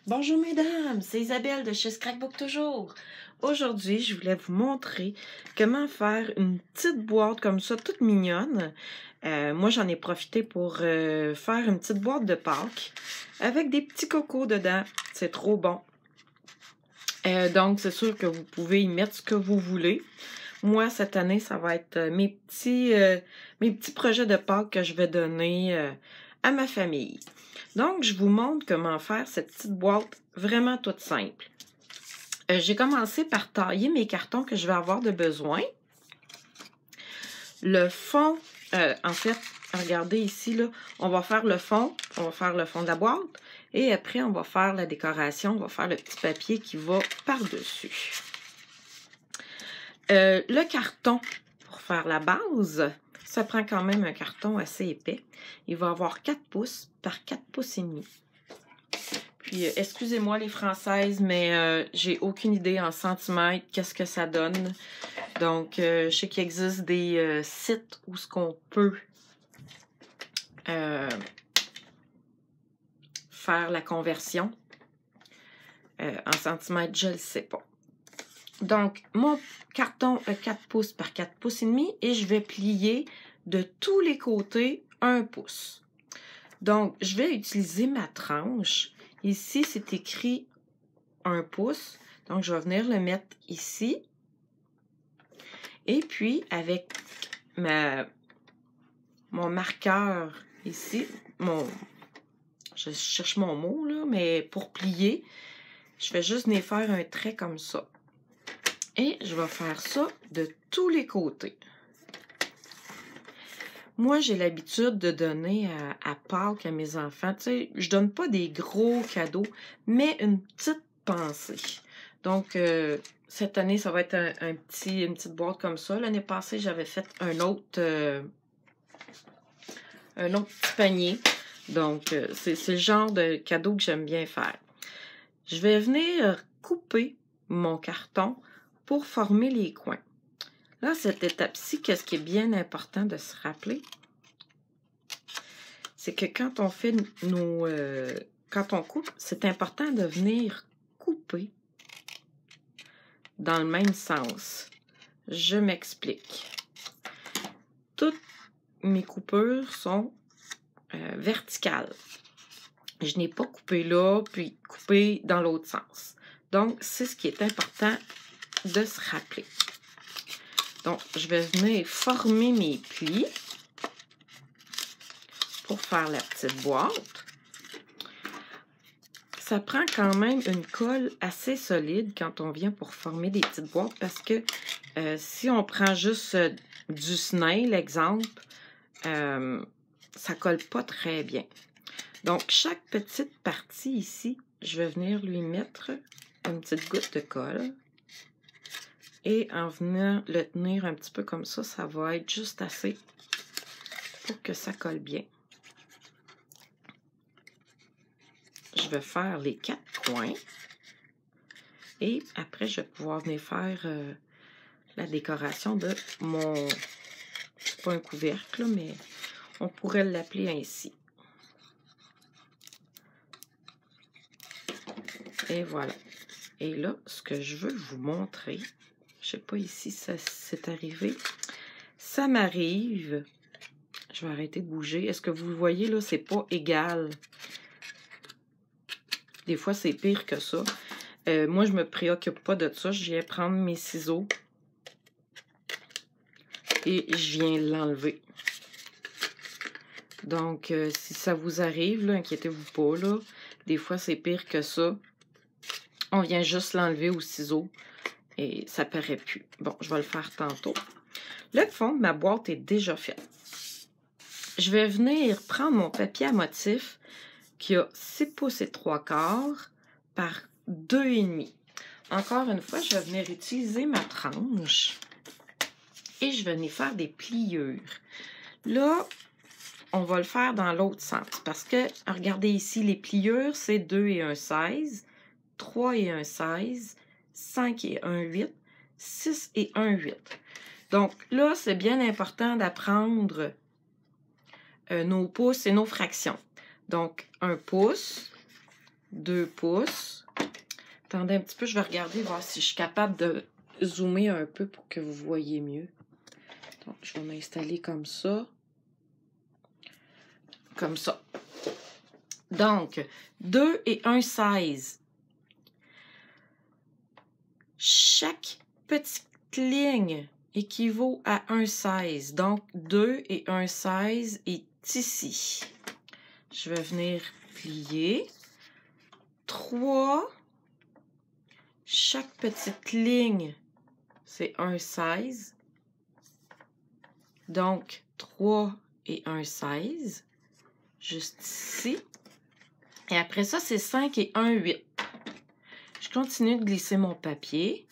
Bonjour mesdames, c'est Isabelle de chez Scrapbook Toujours. Aujourd'hui, je voulais vous montrer comment faire une petite boîte comme ça, toute mignonne. Moi, j'en ai profité pour faire une petite boîte de Pâques avec des petits cocos dedans. C'est trop bon. Donc, c'est sûr que vous pouvez y mettre ce que vous voulez. Moi, cette année, ça va être mes petits projets de Pâques que je vais donner à ma famille. Donc, je vous montre comment faire cette petite boîte vraiment toute simple. J'ai commencé par tailler mes cartons que je vais avoir de besoin. Le fond, en fait, regardez ici, là, on va faire le fond de la boîte. Et après, on va faire la décoration, on va faire le petit papier qui va par-dessus. Le carton, pour faire la base, ça prend quand même un carton assez épais. Il va avoir 4 pouces par 4 pouces et demi. Puis, excusez-moi les Françaises, mais j'ai aucune idée en centimètres qu'est-ce que ça donne. Donc, je sais qu'il existe des sites où ce qu'on peut faire la conversion. En centimètres, je ne le sais pas. Donc, mon carton a 4 pouces par 4 pouces et demi et je vais plier de tous les côtés 1 pouce. Donc, je vais utiliser ma tranche. Ici, c'est écrit 1 pouce. Donc, je vais venir le mettre ici. Et puis, avec mon marqueur ici, je cherche mon mot, là, mais pour plier, je vais juste venir faire un trait comme ça. Et je vais faire ça de tous les côtés. Moi, j'ai l'habitude de donner à Pâques à mes enfants. Tu sais, je donne pas des gros cadeaux, mais une petite pensée. Donc, cette année, ça va être une petite boîte comme ça. L'année passée, j'avais fait un autre petit panier. Donc, c'est le genre de cadeau que j'aime bien faire. Je vais venir couper mon carton pour former les coins. Là, cette étape-ci, qu'est-ce qui est bien important de se rappeler? C'est que quand on fait quand on coupe, c'est important de venir couper dans le même sens. Je m'explique. Toutes mes coupures sont verticales. Je n'ai pas coupé là, puis coupé dans l'autre sens. Donc, c'est ce qui est important de se rappeler. Donc, je vais venir former mes plis pour faire la petite boîte. Ça prend quand même une colle assez solide quand on vient pour former des petites boîtes parce que si on prend juste du snail, exemple, ça colle pas très bien. Donc, chaque petite partie ici, je vais venir lui mettre une petite goutte de colle. Et en venant le tenir un petit peu comme ça, ça va être juste assez pour que ça colle bien. Je vais faire les 4 coins. Et après, je vais pouvoir venir faire la décoration de mon... C'est pas un couvercle, mais on pourrait l'appeler ainsi. Et voilà. Et là, ce que je veux vous montrer, je sais pas ici si c'est arrivé, ça m'arrive. Je vais arrêter de bouger. Est-ce que vous le voyez là, c'est pas égal. Des fois, c'est pire que ça. Moi, je me préoccupe pas de ça. Je viens prendre mes ciseaux et je viens l'enlever. Donc, si ça vous arrive, là, inquiétez-vous pas, là. Des fois, c'est pire que ça. On vient juste l'enlever au ciseau et ça paraît plus. Bon, je vais le faire tantôt. Le fond de ma boîte est déjà fait. Je vais venir prendre mon papier à motif qui a 6 pouces et 3/4 par 2,5. Encore une fois, je vais venir utiliser ma tranche et je vais venir faire des pliures. Là, on va le faire dans l'autre sens parce que, regardez ici, les pliures, c'est 2 et 1,16, 3 et 1,16, 5 et 1,8, 6 et 1,8. Donc là, c'est bien important d'apprendre nos pouces et nos fractions. Donc, 1 pouce, 2 pouces. Attendez un petit peu, je vais regarder, voir si je suis capable de zoomer un peu pour que vous voyez mieux. Donc, je vais m'installer comme ça. Comme ça. Donc, 2 et 1,16. Chaque petite ligne équivaut à 1,16. Donc, 2 et 1,16 est ici. Je vais venir plier. 3. Chaque petite ligne, c'est 1,16. Donc, 3 et 1,16. Juste ici. Et après ça, c'est 5 et 1,8. Je continue de glisser mon papier.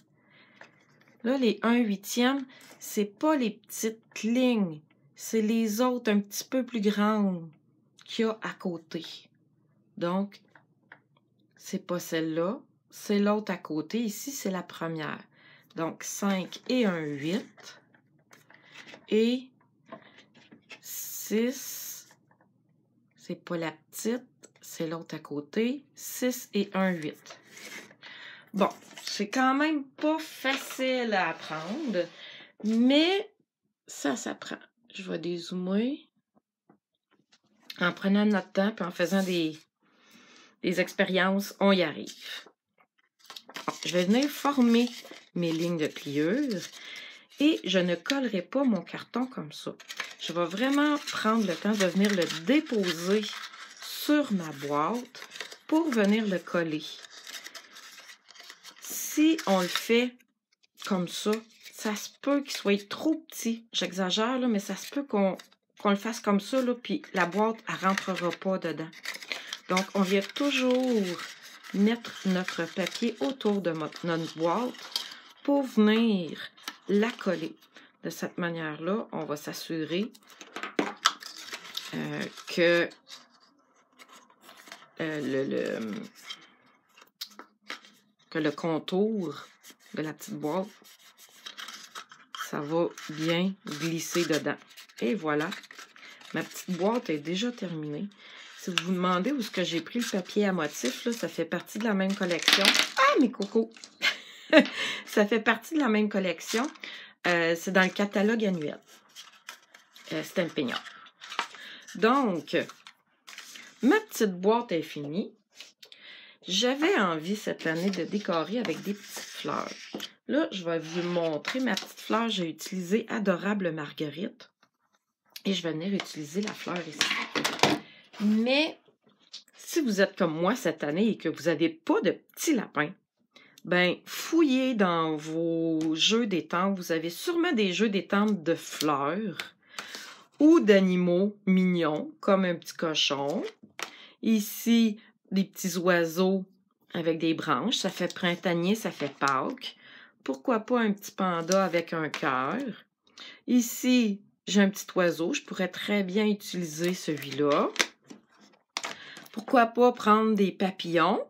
Là, les 1/8e, c'est pas les petites lignes. C'est les autres un petit peu plus grandes qu'il y a à côté. Donc, c'est pas celle-là. C'est l'autre à côté. Ici, c'est la première. Donc, 5 et 1/8. Et 6. C'est pas la petite. C'est l'autre à côté. 6 et 1/8. Bon, c'est quand même pas facile à apprendre, mais ça s'apprend. Je vais dézoomer. En prenant notre temps et en faisant des expériences, on y arrive. Bon, je vais venir former mes lignes de pliure et je ne collerai pas mon carton comme ça. Je vais vraiment prendre le temps de venir le déposer sur ma boîte pour venir le coller. Si on le fait comme ça, ça se peut qu'il soit trop petit. J'exagère, là, mais ça se peut qu'on le fasse comme ça, là, puis la boîte, elle ne rentrera pas dedans. Donc, on vient toujours mettre notre papier autour de notre boîte pour venir la coller. De cette manière-là, on va s'assurer que le contour de la petite boîte, ça va bien glisser dedans. Et voilà, ma petite boîte est déjà terminée. Si vous vous demandez où est-ce que j'ai pris le papier à motif, là, ça fait partie de la même collection. Ah, mes cocos! Ça fait partie de la même collection. C'est dans le catalogue annuel. Stampin' Up. Donc, ma petite boîte est finie. J'avais envie cette année de décorer avec des petites fleurs. Là, je vais vous montrer ma petite fleur. J'ai utilisé Adorable Marguerite. Et je vais venir utiliser la fleur ici. Mais, si vous êtes comme moi cette année et que vous n'avez pas de petits lapins, ben, fouillez dans vos jeux d'étampes. Vous avez sûrement des jeux d'étampes de fleurs ou d'animaux mignons, comme un petit cochon. Ici, des petits oiseaux avec des branches. Ça fait printanier, ça fait Pâques. Pourquoi pas un petit panda avec un cœur? Ici, j'ai un petit oiseau. Je pourrais très bien utiliser celui-là. Pourquoi pas prendre des papillons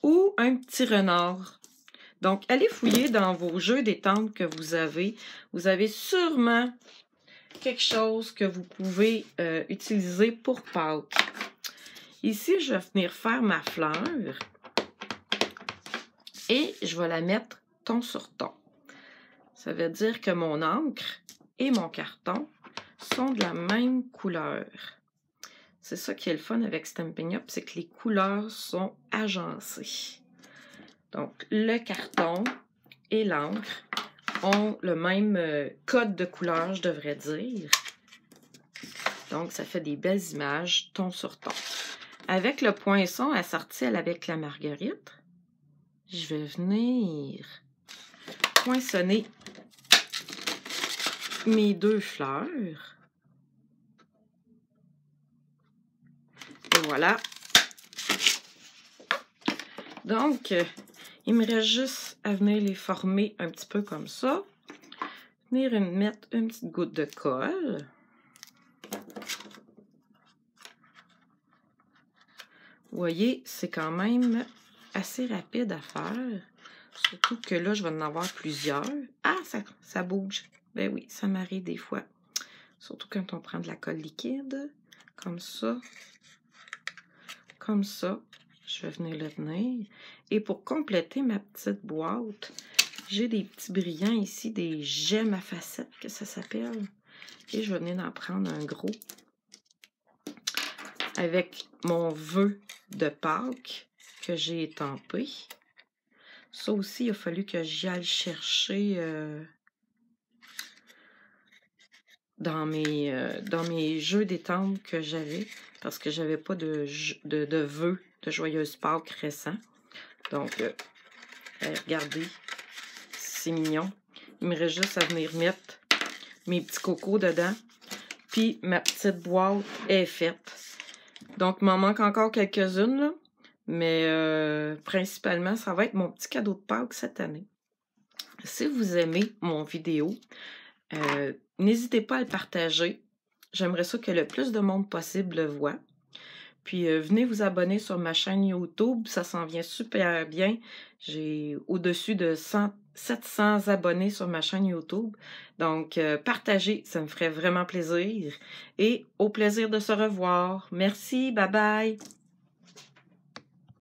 ou un petit renard? Donc, allez fouiller dans vos jeux d'étampes que vous avez. Vous avez sûrement quelque chose que vous pouvez utiliser pour Pâques. Ici, je vais venir faire ma fleur et je vais la mettre ton sur ton. Ça veut dire que mon encre et mon carton sont de la même couleur. C'est ça qui est le fun avec Stampin' Up, c'est que les couleurs sont agencées. Donc, le carton et l'encre ont le même code de couleur, je devrais dire. Donc, ça fait des belles images, ton sur ton. Avec le poinçon assorti avec la marguerite, je vais venir poinçonner mes 2 fleurs. Et voilà. Donc, il me reste juste à venir les former un petit peu comme ça. Venir mettre une petite goutte de colle. Vous voyez, c'est quand même assez rapide à faire. Surtout que là, je vais en avoir plusieurs. Ah, ça bouge. Ben oui, ça m'arrive des fois. Surtout quand on prend de la colle liquide. Comme ça. comme ça. Je vais venir le tenir. Et pour compléter ma petite boîte, j'ai des petits brillants ici, des gemmes à facettes que ça s'appelle. Et je vais venir en prendre un gros avec mon vœu de Pâques que j'ai étampé. Ça aussi, il a fallu que j'y aille chercher dans mes jeux d'étampe que j'avais, parce que j'avais pas de vœux de joyeuse Pâques récents. Donc, regardez, c'est mignon. Il me reste juste à venir mettre mes petits cocos dedans. Puis, ma petite boîte est faite. Donc, il m'en manque encore quelques-unes, là. Mais principalement, ça va être mon petit cadeau de Pâques cette année. Si vous aimez mon vidéo, n'hésitez pas à le partager. J'aimerais ça que le plus de monde possible le voit. Puis, venez vous abonner sur ma chaîne YouTube. Ça s'en vient super bien. J'ai au-dessus de 700 abonnés sur ma chaîne YouTube. Donc, partagez, ça me ferait vraiment plaisir. Et au plaisir de se revoir. Merci, bye bye!